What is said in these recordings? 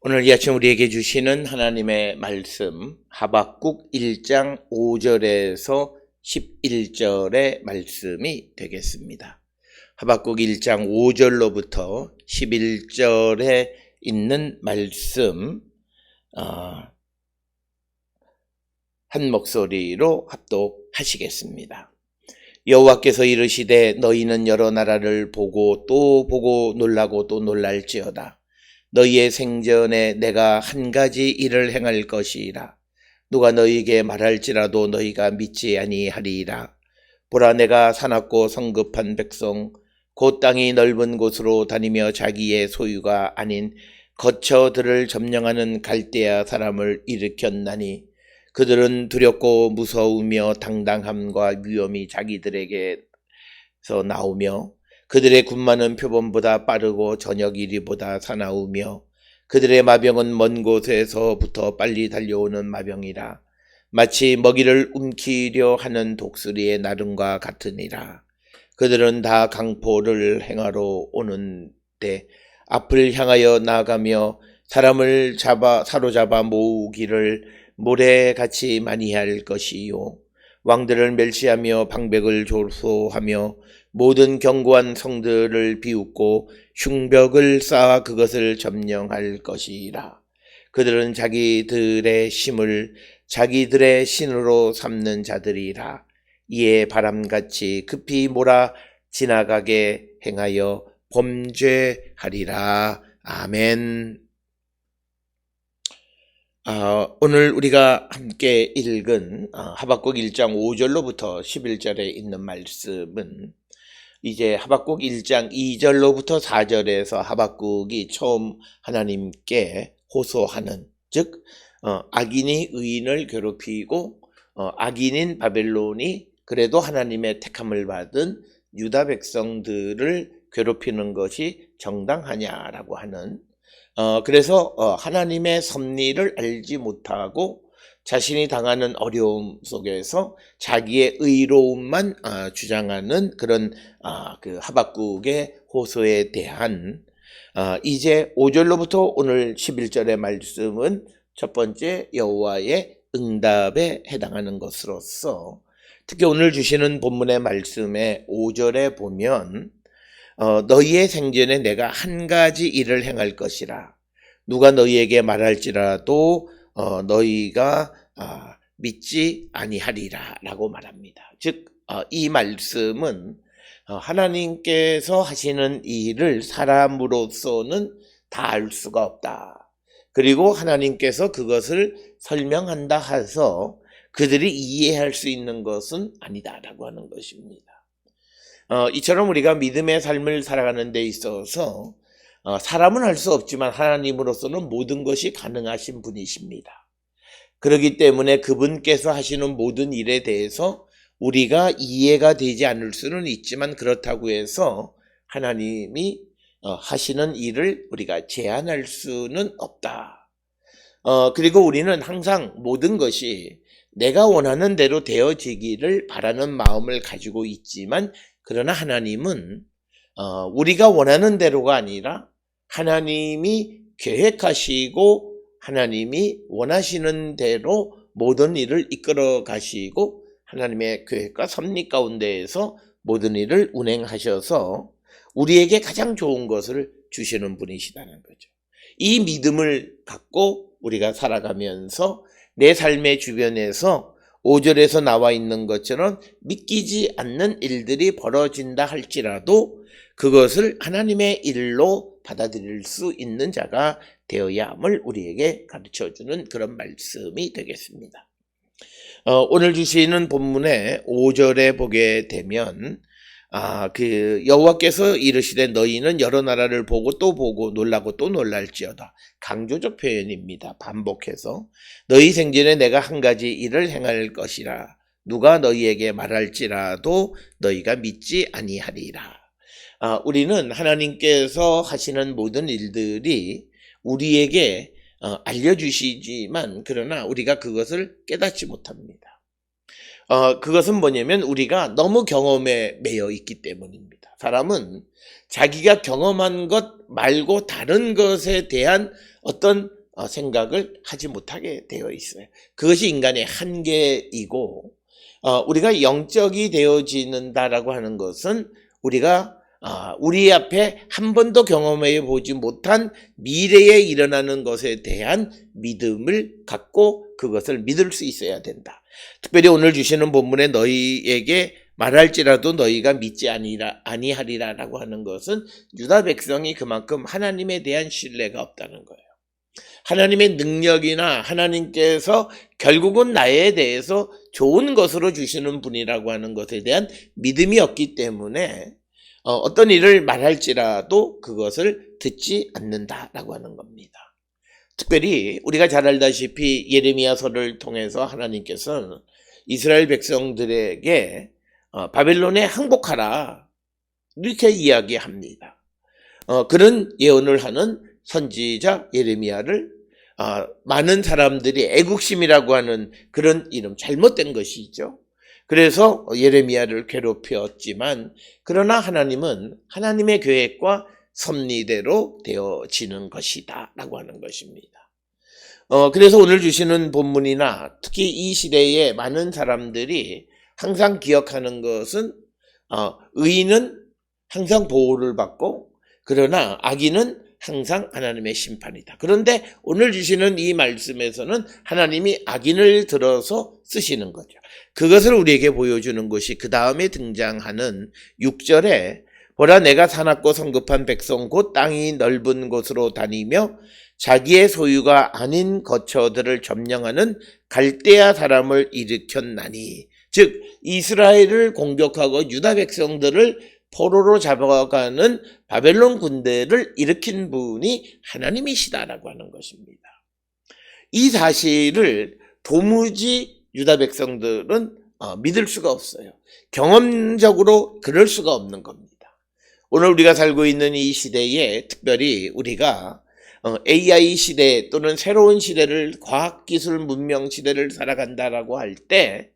오늘 이 아침 우리에게 주시는 하나님의 말씀 하박국 1장 5절에서 11절의 말씀이 되겠습니다. 하박국 1장 5절로부터 11절에 있는 말씀 한 목소리로 합독하시겠습니다. 여호와께서 이르시되 너희는 여러 나라를 보고 또 보고 놀라고 또 놀랄지어다. 너희의 생전에 내가 한 가지 일을 행할 것이라. 누가 너희에게 말할지라도 너희가 믿지 아니하리이다. 보라, 내가 사납고 성급한 백성 곧 땅이 넓은 곳으로 다니며 자기의 소유가 아닌 거처들을 점령하는 갈대아 사람을 일으켰나니 그들은 두렵고 무서우며 당당함과 위엄이 자기들에게서 나오며 그들의 군마는 표범보다 빠르고 저녁 이리보다 사나우며 그들의 마병은 먼 곳에서부터 빨리 달려오는 마병이라. 마치 먹이를 움키려 하는 독수리의 나름과 같으니라. 그들은 다 강포를 행하러 오는데 앞을 향하여 나아가며 사람을 사로잡아 모으기를 모래같이 많이 할 것이요. 왕들을 멸시하며 방백을 조소하며 모든 견고한 성들을 비웃고 흉벽을 쌓아 그것을 점령할 것이라. 그들은 자기들의 힘을 자기들의 신으로 삼는 자들이라. 이에 바람같이 급히 몰아 지나가게 행하여 범죄하리라. 아멘. 오늘 우리가 함께 읽은 하박국 1장 5절로부터 11절에 있는 말씀은 이제 하박국 1장 2절로부터 4절에서 하박국이 처음 하나님께 호소하는, 즉 악인이 의인을 괴롭히고 악인인 바벨론이 그래도 하나님의 택함을 받은 유다 백성들을 괴롭히는 것이 정당하냐라고 하는, 그래서 하나님의 섭리를 알지 못하고 자신이 당하는 어려움 속에서 자기의 의로움만 주장하는 그런 그 하박국의 호소에 대한 이제 5절로부터 오늘 11절의 말씀은 첫 번째 여호와의 응답에 해당하는 것으로서, 특히 오늘 주시는 본문의 말씀의 5절에 보면 너희의 생전에 내가 한 가지 일을 행할 것이라. 누가 너희에게 말할지라도 너희가 믿지 아니하리라 라고 말합니다. 즉 이 말씀은 하나님께서 하시는 일을 사람으로서는 다 알 수가 없다. 그리고 하나님께서 그것을 설명한다 해서 그들이 이해할 수 있는 것은 아니다 라고 하는 것입니다. 이처럼 우리가 믿음의 삶을 살아가는 데 있어서 사람은 할 수 없지만 하나님으로서는 모든 것이 가능하신 분이십니다. 그렇기 때문에 그분께서 하시는 모든 일에 대해서 우리가 이해가 되지 않을 수는 있지만 그렇다고 해서 하나님이 하시는 일을 우리가 제한할 수는 없다. 그리고 우리는 항상 모든 것이 내가 원하는 대로 되어지기를 바라는 마음을 가지고 있지만, 그러나 하나님은 우리가 원하는 대로가 아니라 하나님이 계획하시고 하나님이 원하시는 대로 모든 일을 이끌어 가시고 하나님의 계획과 섭리 가운데에서 모든 일을 운행하셔서 우리에게 가장 좋은 것을 주시는 분이시다는 거죠. 이 믿음을 갖고 우리가 살아가면서 내 삶의 주변에서 5절에서 나와 있는 것처럼 믿기지 않는 일들이 벌어진다 할지라도 그것을 하나님의 일로 받아들일 수 있는 자가 되어야 함을 우리에게 가르쳐주는 그런 말씀이 되겠습니다. 오늘 주시는 본문의 5절에 보게 되면 그 여호와께서 이르시되 너희는 여러 나라를 보고 또 보고 놀라고 또 놀랄지어다. 강조적 표현입니다. 반복해서 너희 생전에 내가 한 가지 일을 행할 것이라. 누가 너희에게 말할지라도 너희가 믿지 아니하리라. 우리는 하나님께서 하시는 모든 일들이 우리에게 알려주시지만 그러나 우리가 그것을 깨닫지 못합니다. 그것은 뭐냐면 우리가 너무 경험에 매여 있기 때문입니다. 사람은 자기가 경험한 것 말고 다른 것에 대한 어떤 생각을 하지 못하게 되어 있어요. 그것이 인간의 한계이고, 우리가 영적이 되어지는다라고 하는 것은 우리가 우리 앞에 한 번도 경험해 보지 못한 미래에 일어나는 것에 대한 믿음을 갖고 그것을 믿을 수 있어야 된다. 특별히 오늘 주시는 본문에 너희에게 말할지라도 너희가 믿지 아니하리라라고 하는 것은 유다 백성이 그만큼 하나님에 대한 신뢰가 없다는 거예요. 하나님의 능력이나 하나님께서 결국은 나에 대해서 좋은 것으로 주시는 분이라고 하는 것에 대한 믿음이 없기 때문에 어떤 일을 말할지라도 그것을 듣지 않는다라고 하는 겁니다. 특별히 우리가 잘 알다시피 예레미야서를 통해서 하나님께서는 이스라엘 백성들에게 바벨론에 항복하라 이렇게 이야기합니다. 그런 예언을 하는 선지자 예레미야를 많은 사람들이 애국심이라고 하는 그런 이름, 잘못된 것이죠. 그래서 예레미야를 괴롭혔지만 그러나 하나님은 하나님의 계획과 섭리대로 되어지는 것이다 라고 하는 것입니다. 그래서 오늘 주시는 본문이나 특히 이 시대에 많은 사람들이 항상 기억하는 것은 의인은 항상 보호를 받고 그러나 악인은 항상 하나님의 심판이다. 그런데 오늘 주시는 이 말씀에서는 하나님이 악인을 들어서 쓰시는 거죠. 그것을 우리에게 보여주는 것이 그 다음에 등장하는 6절에 보라 내가 사납고 성급한 백성 곧 땅이 넓은 곳으로 다니며 자기의 소유가 아닌 거처들을 점령하는 갈대아 사람을 일으켰나니 즉 이스라엘을 공격하고 유다 백성들을 포로로 잡아가는 바벨론 군대를 일으킨 분이 하나님이시다라고 하는 것입니다. 이 사실을 도무지 유다 백성들은 믿을 수가 없어요. 경험적으로 그럴 수가 없는 겁니다. 오늘 우리가 살고 있는 이 시대에 특별히 우리가 AI 시대 또는 새로운 시대를 과학기술 문명 시대를 살아간다라고 할 때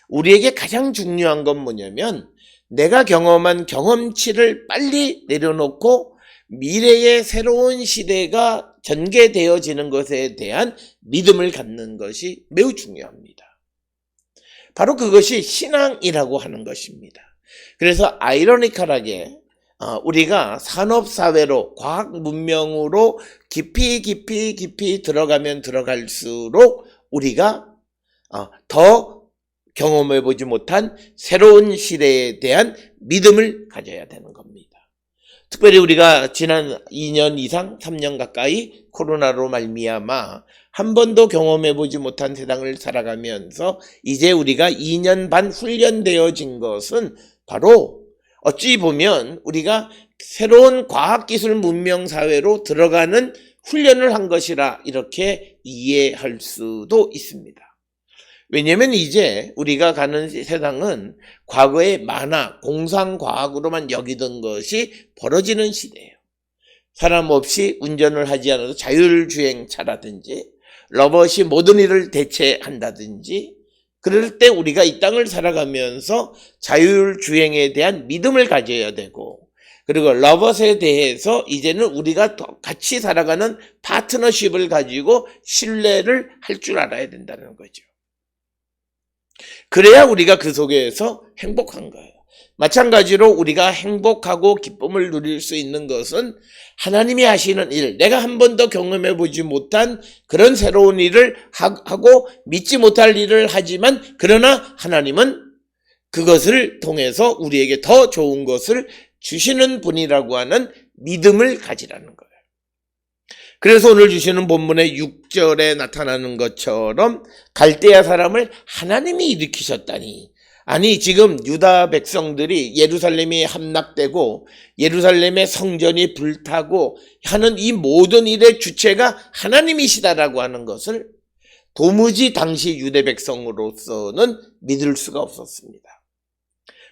우리에게 가장 중요한 건 뭐냐면 내가 경험한 경험치를 빨리 내려놓고 미래의 새로운 시대가 전개되어지는 것에 대한 믿음을 갖는 것이 매우 중요합니다. 바로 그것이 신앙이라고 하는 것입니다. 그래서 아이러니컬하게 우리가 산업사회로 과학 문명으로 깊이 들어가면 들어갈수록 우리가 더 경험해보지 못한 새로운 시대에 대한 믿음을 가져야 되는 겁니다. 특별히 우리가 지난 2년 이상 3년 가까이 코로나로 말미암아 한 번도 경험해보지 못한 세상을 살아가면서 이제 우리가 2년 반 훈련되어진 것은 바로 어찌 보면 우리가 새로운 과학기술 문명 사회로 들어가는 훈련을 한 것이라 이렇게 이해할 수도 있습니다. 왜냐하면 이제 우리가 가는 세상은 과거에 만화, 공상과학으로만 여기던 것이 벌어지는 시대예요. 사람 없이 운전을 하지 않아도 자율주행차라든지 로봇이 모든 일을 대체한다든지 그럴 때 우리가 이 땅을 살아가면서 자율주행에 대한 믿음을 가져야 되고 그리고 로봇에 대해서 이제는 우리가 같이 살아가는 파트너십을 가지고 신뢰를 할 줄 알아야 된다는 거죠. 그래야 우리가 그 속에서 행복한 거예요. 마찬가지로 우리가 행복하고 기쁨을 누릴 수 있는 것은 하나님이 하시는 일, 내가 한 번도 경험해보지 못한 그런 새로운 일을 하고 믿지 못할 일을 하지만 그러나 하나님은 그것을 통해서 우리에게 더 좋은 것을 주시는 분이라고 하는 믿음을 가지라는 거예요. 그래서 오늘 주시는 본문의 6절에 나타나는 것처럼 갈대아 사람을 하나님이 일으키셨다니 아니 지금 유다 백성들이 예루살렘이 함락되고 예루살렘의 성전이 불타고 하는 이 모든 일의 주체가 하나님이시다라고 하는 것을 도무지 당시 유대 백성으로서는 믿을 수가 없었습니다.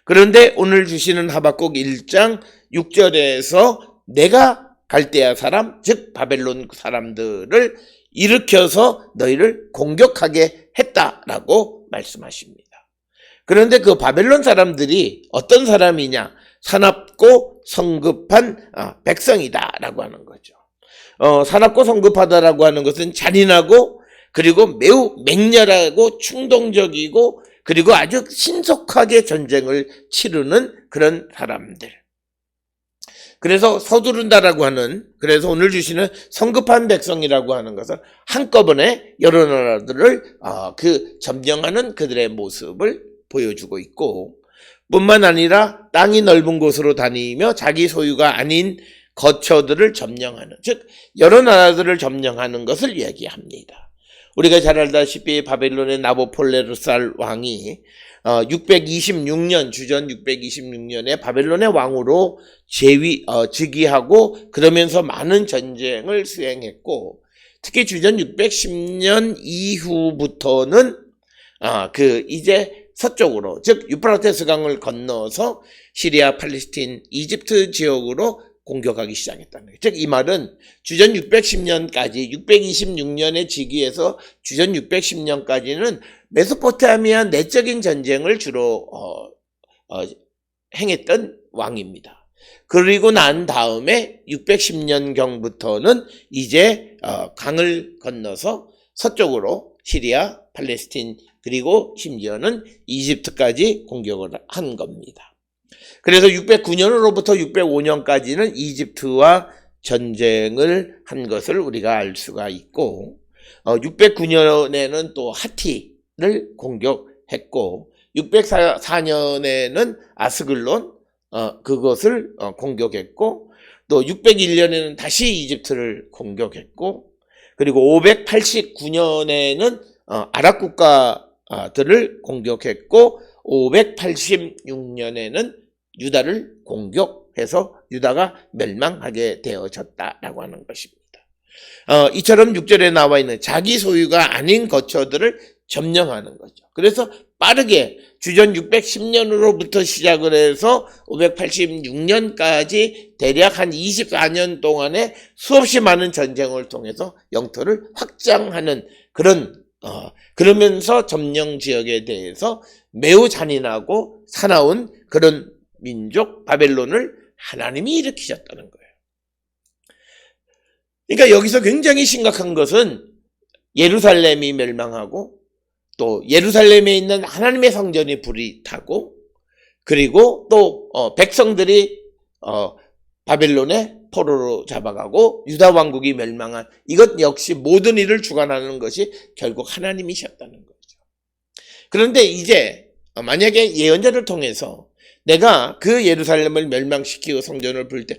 그런데 오늘 주시는 하박국 1장 6절에서 내가 갈대아 사람 즉 바벨론 사람들을 일으켜서 너희를 공격하게 했다라고 말씀하십니다. 그런데 그 바벨론 사람들이 어떤 사람이냐? 사납고 성급한 백성이다라고 하는 거죠. 사납고 성급하다라고 하는 것은 잔인하고 그리고 매우 맹렬하고 충동적이고 그리고 아주 신속하게 전쟁을 치르는 그런 사람들. 그래서 서두른다라고 하는, 그래서 오늘 주시는 성급한 백성이라고 하는 것은 한꺼번에 여러 나라들을 점령하는 그들의 모습을 보여주고 있고, 뿐만 아니라 땅이 넓은 곳으로 다니며 자기 소유가 아닌 거처들을 점령하는, 즉 여러 나라들을 점령하는 것을 이야기합니다. 우리가 잘 알다시피 바벨론의 나보폴레르살 왕이 626년, 주전 626년에 바벨론의 왕으로 즉위하고 그러면서 많은 전쟁을 수행했고, 특히 주전 610년 이후부터는 이제 서쪽으로, 즉 유프라테스 강을 건너서 시리아, 팔레스틴, 이집트 지역으로 공격하기 시작했다는 거예요. 즉 이 말은 주전 610년까지 626년에 즉위해서 주전 610년까지는 메소포타미아 내적인 전쟁을 주로 행했던 왕입니다. 그리고 난 다음에 610년경부터는 이제 강을 건너서 서쪽으로 시리아, 팔레스틴 그리고 심지어는 이집트까지 공격을 한 겁니다. 그래서 609년으로부터 605년까지는 이집트와 전쟁을 한 것을 우리가 알 수가 있고, 609년에는 또 하티를 공격했고, 604년에는 아스글론 그것을 공격했고, 또 601년에는 다시 이집트를 공격했고, 그리고 589년에는 아랍 국가들을 공격했고, 586년에는 유다를 공격해서 유다가 멸망하게 되어졌다라고 하는 것입니다. 이처럼 6절에 나와 있는 자기 소유가 아닌 거처들을 점령하는 거죠. 그래서 빠르게 주전 610년으로부터 시작을 해서 586년까지 대략 한 24년 동안에 수없이 많은 전쟁을 통해서 영토를 확장하는 그러면서 점령 지역에 대해서 매우 잔인하고 사나운 그런 민족 바벨론을 하나님이 일으키셨다는 거예요. 그러니까 여기서 굉장히 심각한 것은 예루살렘이 멸망하고 또 예루살렘에 있는 하나님의 성전이 불이 타고 그리고 또 백성들이 바벨론의 포로로 잡아가고 유다 왕국이 멸망한, 이것 역시 모든 일을 주관하는 것이 결국 하나님이셨다는 거죠. 그런데 이제 만약에 예언자를 통해서 내가 그 예루살렘을 멸망시키고 성전을 부를 때,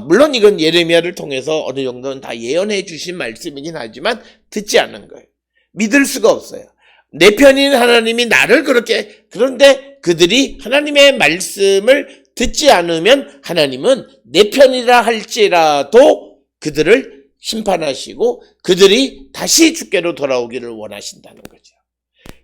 물론 이건 예레미야를 통해서 어느 정도는 다 예언해 주신 말씀이긴 하지만 듣지 않은 거예요. 믿을 수가 없어요. 내 편인 하나님이 나를 그런데 그들이 하나님의 말씀을 듣지 않으면 하나님은 내 편이라 할지라도 그들을 심판하시고 그들이 다시 주께로 돌아오기를 원하신다는 거죠.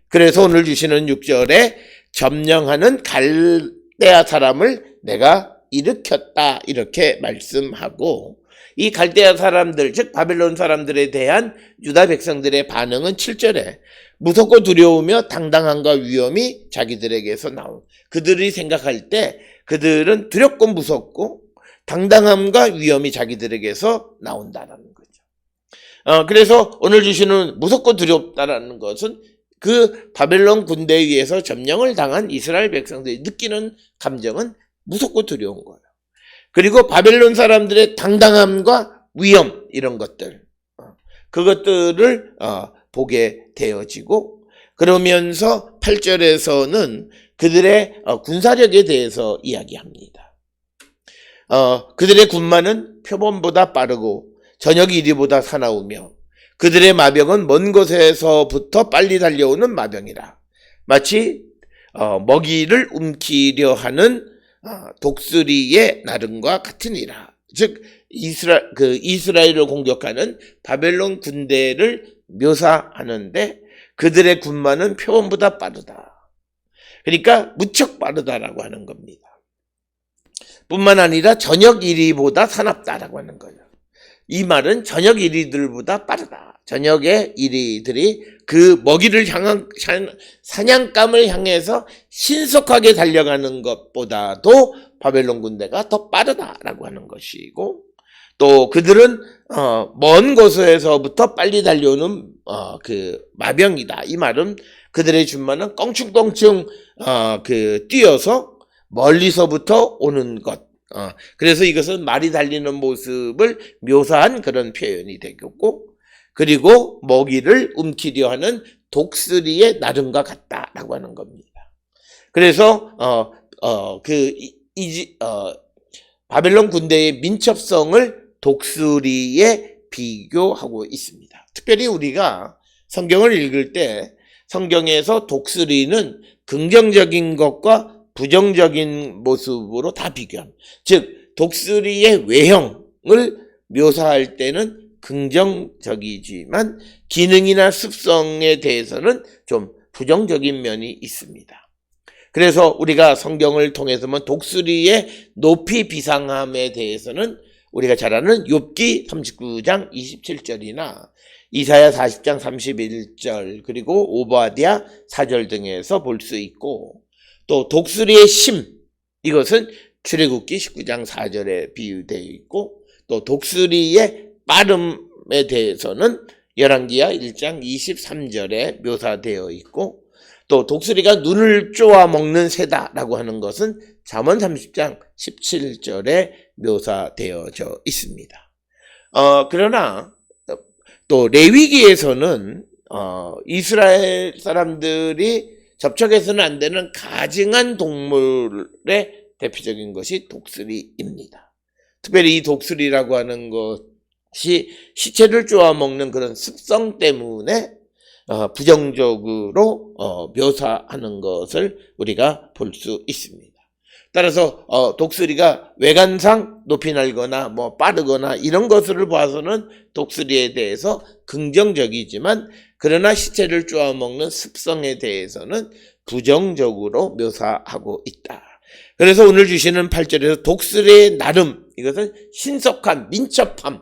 그래서 오늘 주시는 6절에 점령하는 갈대아 사람을 내가 일으켰다 이렇게 말씀하고, 이 갈대아 사람들 즉 바벨론 사람들에 대한 유다 백성들의 반응은 7절에 무섭고 두려우며 당당함과 위엄이 자기들에게서 나온, 그들이 생각할 때 그들은 두렵고 무섭고 당당함과 위엄이 자기들에게서 나온다라는 거죠. 그래서 오늘 주시는 무섭고 두렵다라는 것은 그 바벨론 군대에 의해서 점령을 당한 이스라엘 백성들이 느끼는 감정은 무섭고 두려운 거예요. 그리고 바벨론 사람들의 당당함과 위엄 이런 것들, 그것들을 보게 되어지고, 그러면서 8절에서는 그들의 군사력에 대해서 이야기합니다. 그들의 군마는 표범보다 빠르고 저녁 이리보다 사나우며 그들의 마병은 먼 곳에서부터 빨리 달려오는 마병이라. 마치 먹이를 움키려 하는 독수리의 나름과 같으니라. 즉 이스라엘을 공격하는 바벨론 군대를 묘사하는데 그들의 군마는 표범보다 빠르다. 그러니까 무척 빠르다라고 하는 겁니다. 뿐만 아니라 저녁 이리보다 사납다라고 하는 거예요. 이 말은 저녁 이리들보다 빠르다. 저녁의 이리들이 그 먹이를 향한 사냥감을 향해서 신속하게 달려가는 것보다도 바벨론 군대가 더 빠르다라고 하는 것이고, 또 그들은 먼 곳에서부터 빨리 달려오는 그 마병이다. 이 말은 그들의 준마는 껑충껑충 뛰어서 멀리서부터 오는 것. 그래서 이것은 말이 달리는 모습을 묘사한 그런 표현이 되겠고, 그리고 먹이를 움키려 하는 독수리의 나름과 같다라고 하는 겁니다. 그래서 바벨론 군대의 민첩성을 독수리에 비교하고 있습니다. 특별히 우리가 성경을 읽을 때 성경에서 독수리는 긍정적인 것과 부정적인 모습으로 다 비교합니다. 즉 독수리의 외형을 묘사할 때는 긍정적이지만 기능이나 습성에 대해서는 좀 부정적인 면이 있습니다. 그래서 우리가 성경을 통해서만 독수리의 높이 비상함에 대해서는 우리가 잘 아는 욥기 39장 27절이나 이사야 40장 31절 그리고 오바댜 4절 등에서 볼 수 있고, 또 독수리의 심, 이것은 출애굽기 19장 4절에 비유되어 있고, 또 독수리의 빠름에 대해서는 열왕기하 1장 23절에 묘사되어 있고, 또 독수리가 눈을 쪼아 먹는 새다라고 하는 것은 잠언 30장 17절에 묘사되어져 있습니다. 그러나 또 레위기에서는 이스라엘 사람들이 접촉해서는 안 되는 가증한 동물의 대표적인 것이 독수리입니다. 특별히 이 독수리라고 하는 것이 시체를 쪼아먹는 그런 습성 때문에 부정적으로 묘사하는 것을 우리가 볼 수 있습니다. 따라서 독수리가 외관상 높이 날거나 빠르거나 이런 것을 봐서는 독수리에 대해서 긍정적이지만, 그러나 시체를 쪼아먹는 습성에 대해서는 부정적으로 묘사하고 있다. 그래서 오늘 주시는 8절에서 독수리의 나름, 이것은 신속한 민첩함을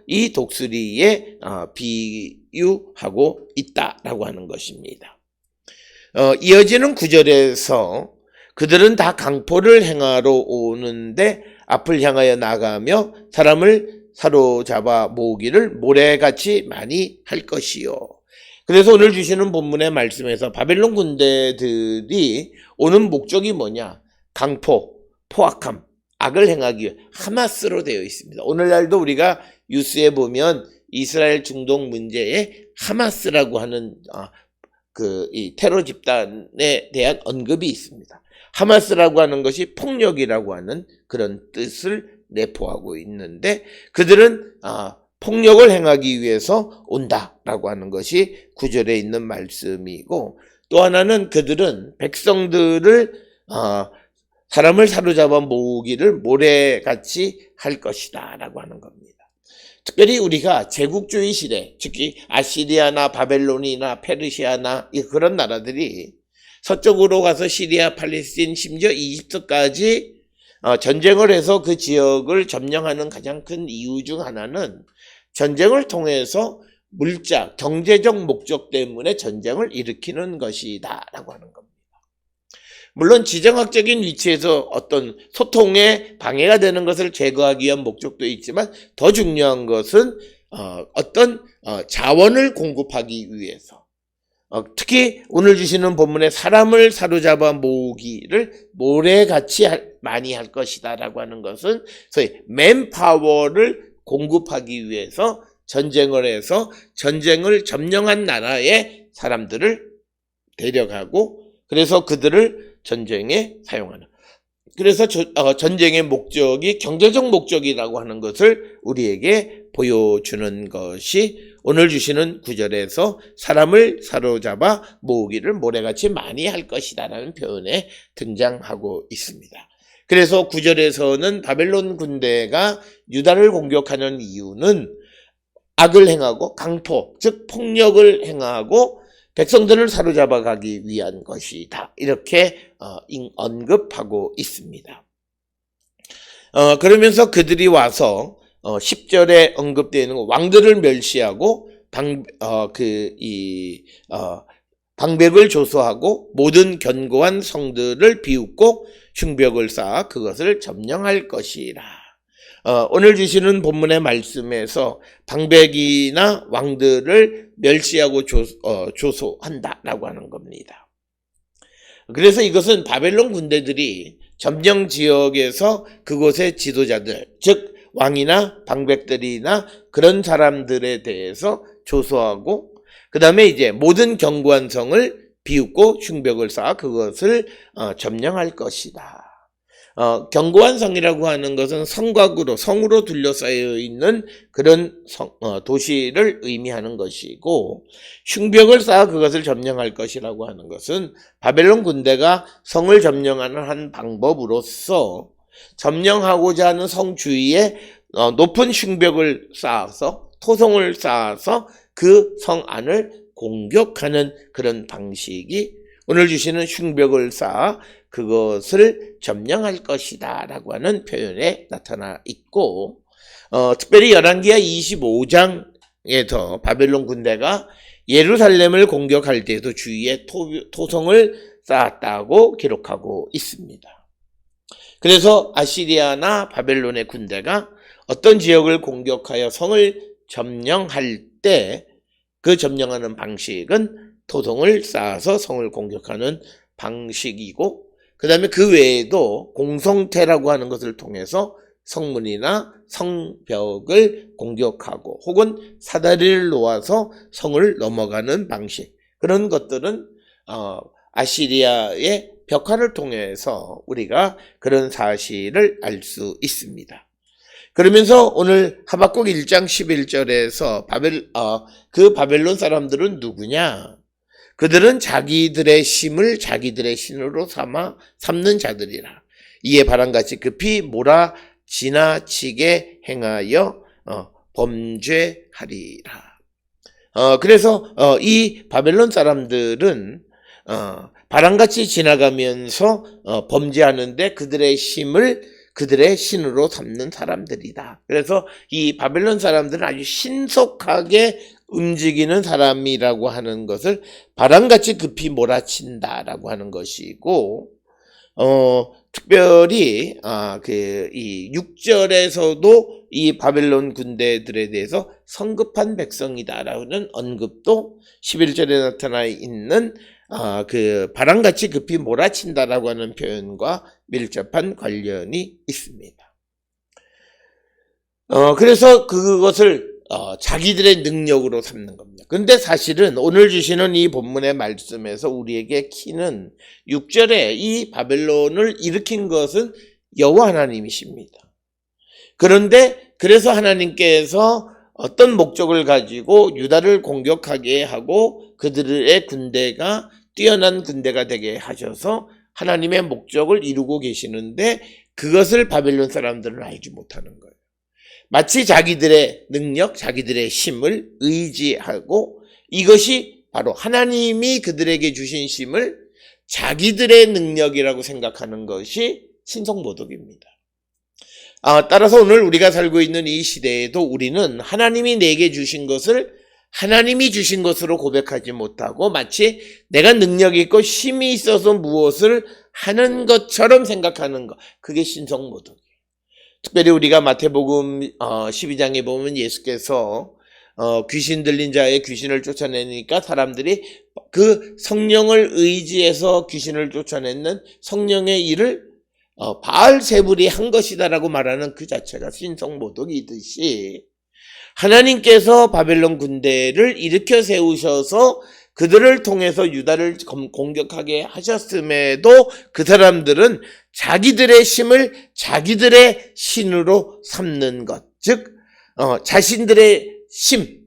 이 독수리에 비유하고 있다라고 하는 것입니다. 이어지는 9절에서 그들은 다 강포를 행하러 오는데 앞을 향하여 나가며 사람을 사로잡아 모으기를 모래같이 많이 할 것이요. 그래서 오늘 주시는 본문의 말씀에서 바벨론 군대들이 오는 목적이 뭐냐? 강포, 포악함, 악을 행하기 위해 하마스로 되어 있습니다. 오늘날도 우리가 뉴스에 보면 이스라엘 중동 문제에 하마스라고 하는 이 테러 집단에 대한 언급이 있습니다. 하마스라고 하는 것이 폭력이라고 하는 그런 뜻을 내포하고 있는데, 그들은 폭력을 행하기 위해서 온다라고 하는 것이 9절에 있는 말씀이고, 또 하나는 그들은 백성들을 사람을 사로잡아 모으기를 모래같이 할 것이다 라고 하는 겁니다. 특별히 우리가 제국주의 시대, 특히 아시리아나 바벨론이나 페르시아나 그런 나라들이 서쪽으로 가서 시리아, 팔레스틴, 심지어 이집트까지 전쟁을 해서 그 지역을 점령하는 가장 큰 이유 중 하나는 전쟁을 통해서 물자, 경제적 목적 때문에 전쟁을 일으키는 것이다 라고 하는 겁니다. 물론 지정학적인 위치에서 어떤 소통에 방해가 되는 것을 제거하기 위한 목적도 있지만, 더 중요한 것은 어떤 자원을 공급하기 위해서, 특히 오늘 주시는 본문에 사람을 사로잡아 모으기를 모래같이 많이 할 것이다 라고 하는 것은 소위 맨파워를 공급하기 위해서 전쟁을 해서 전쟁을 점령한 나라의 사람들을 데려가고, 그래서 그들을 전쟁에 사용하는, 그래서 전쟁의 목적이 경제적 목적이라고 하는 것을 우리에게 보여주는 것이 오늘 주시는 9절에서 사람을 사로잡아 모으기를 모래같이 많이 할 것이다 라는 표현에 등장하고 있습니다. 그래서 9절에서는 바벨론 군대가 유다를 공격하는 이유는 악을 행하고 강포, 즉 폭력을 행하고 백성들을 사로잡아 가기 위한 것이다, 이렇게 언급하고 있습니다. 그러면서 그들이 와서 10절에 언급되어 있는 왕들을 멸시하고 방백을 조소하고 모든 견고한 성들을 비웃고 흉벽을 쌓아 그것을 점령할 것이라. 오늘 주시는 본문의 말씀에서 방백이나 왕들을 멸시하고 조소한다라고 하는 겁니다. 그래서 이것은 바벨론 군대들이 점령 지역에서 그곳의 지도자들, 즉 왕이나 방백들이나 그런 사람들에 대해서 조소하고 그 다음에 이제 모든 견고한 성을 비웃고 흉벽을 쌓아 그것을 점령할 것이다. 견고한 성이라고 하는 것은 성으로 둘러싸여 있는 그런 도시를 의미하는 것이고, 흉벽을 쌓아 그것을 점령할 것이라고 하는 것은 바벨론 군대가 성을 점령하는 한 방법으로서 점령하고자 하는 성 주위에 높은 흉벽을 쌓아서 토성을 쌓아서 그 성 안을 공격하는 그런 방식이 오늘 주시는 흉벽을 쌓아 그것을 점령할 것이다 라고 하는 표현에 나타나 있고, 특별히 열왕기하 25장에서 바벨론 군대가 예루살렘을 공격할 때도 주위에 토성을 쌓았다고 기록하고 있습니다. 그래서 아시리아나 바벨론의 군대가 어떤 지역을 공격하여 성을 점령할 때 그 점령하는 방식은 토성을 쌓아서 성을 공격하는 방식이고, 그 다음에 그 외에도 공성태라고 하는 것을 통해서 성문이나 성벽을 공격하고 혹은 사다리를 놓아서 성을 넘어가는 방식, 그런 것들은 아시리아의 벽화를 통해서 우리가 그런 사실을 알 수 있습니다. 그러면서 오늘 하박국 1장 11절에서 그 바벨론 사람들은 누구냐? 그들은 자기들의 심을 자기들의 신으로 삼는 자들이라. 이에 바람같이 급히 몰아 지나치게 행하여 범죄하리라. 그래서 이 바벨론 사람들은 바람같이 지나가면서 범죄하는데 그들의 심을 그들의 신으로 삼는 사람들이다. 그래서 이 바벨론 사람들은 아주 신속하게 움직이는 사람이라고 하는 것을 바람같이 급히 몰아친다라고 하는 것이고, 특별히 이 6절에서도 이 바벨론 군대들에 대해서 성급한 백성이다라는 언급도 11절에 나타나 있는 바람같이 급히 몰아친다라고 하는 표현과 밀접한 관련이 있습니다. 그래서 그것을 자기들의 능력으로 삼는 겁니다. 근데 사실은 오늘 주시는 이 본문의 말씀에서 우리에게 키는 6절에 이 바벨론을 일으킨 것은 여호와 하나님이십니다. 그런데 그래서 하나님께서 어떤 목적을 가지고 유다를 공격하게 하고 그들의 군대가 뛰어난 군대가 되게 하셔서 하나님의 목적을 이루고 계시는데 그것을 바벨론 사람들은 알지 못하는 거예요. 마치 자기들의 능력, 자기들의 힘을 의지하고 이것이 바로 하나님이 그들에게 주신 힘을 자기들의 능력이라고 생각하는 것이 신성모독입니다. 따라서 오늘 우리가 살고 있는 이 시대에도 우리는 하나님이 내게 주신 것을 하나님이 주신 것으로 고백하지 못하고 마치 내가 능력이 있고 힘이 있어서 무엇을 하는 것처럼 생각하는 것, 그게 신성모독이에요. 특별히 우리가 마태복음 12장에 보면 예수께서 귀신 들린 자의 귀신을 쫓아내니까 사람들이 그 성령을 의지해서 귀신을 쫓아내는 성령의 일을 바알세불이 한 것이다라고 말하는 그 자체가 신성모독이듯이 하나님께서 바벨론 군대를 일으켜 세우셔서 그들을 통해서 유다를 공격하게 하셨음에도 그 사람들은 자기들의 힘을 자기들의 신으로 삼는 것, 즉 자신들의 힘,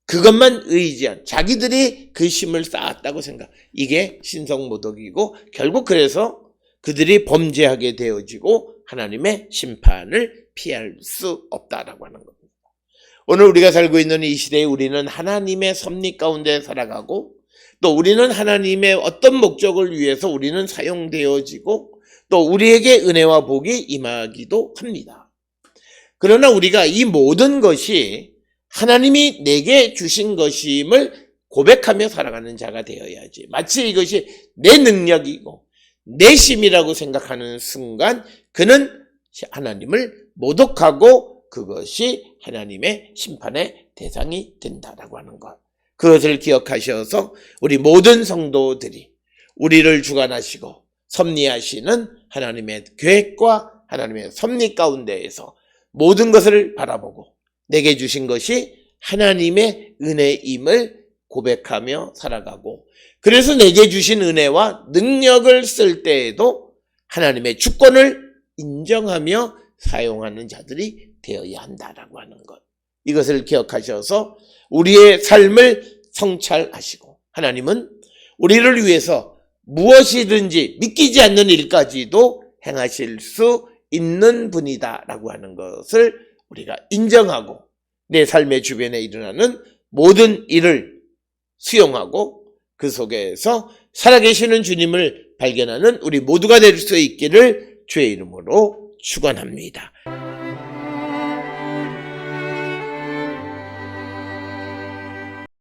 그것만 의지한 자기들이 그 힘을 쌓았다고 생각, 이게 신성모독이고 결국 그래서 그들이 범죄하게 되어지고 하나님의 심판을 피할 수 없다라고 하는 겁니다. 오늘 우리가 살고 있는 이 시대에 우리는 하나님의 섭리 가운데 살아가고 또 우리는 하나님의 어떤 목적을 위해서 우리는 사용되어지고 또 우리에게 은혜와 복이 임하기도 합니다. 그러나 우리가 이 모든 것이 하나님이 내게 주신 것임을 고백하며 살아가는 자가 되어야지. 마치 이것이 내 능력이고 내 힘이라고 생각하는 순간 그는 하나님을 모독하고 그것이 하나님의 심판의 대상이 된다라고 하는 것. 그것을 기억하셔서 우리 모든 성도들이 우리를 주관하시고 섭리하시는 하나님의 계획과 하나님의 섭리 가운데에서 모든 것을 바라보고 내게 주신 것이 하나님의 은혜임을 고백하며 살아가고, 그래서 내게 주신 은혜와 능력을 쓸 때에도 하나님의 주권을 인정하며 사용하는 자들이 되어야 한다라고 하는 것. 이것을 기억하셔서 우리의 삶을 성찰하시고, 하나님은 우리를 위해서 무엇이든지 믿기지 않는 일까지도 행하실 수 있는 분이다라고 하는 것을 우리가 인정하고 내 삶의 주변에 일어나는 모든 일을 수용하고 그 속에서 살아계시는 주님을 발견하는 우리 모두가 될 수 있기를 주의 이름으로 축원합니다.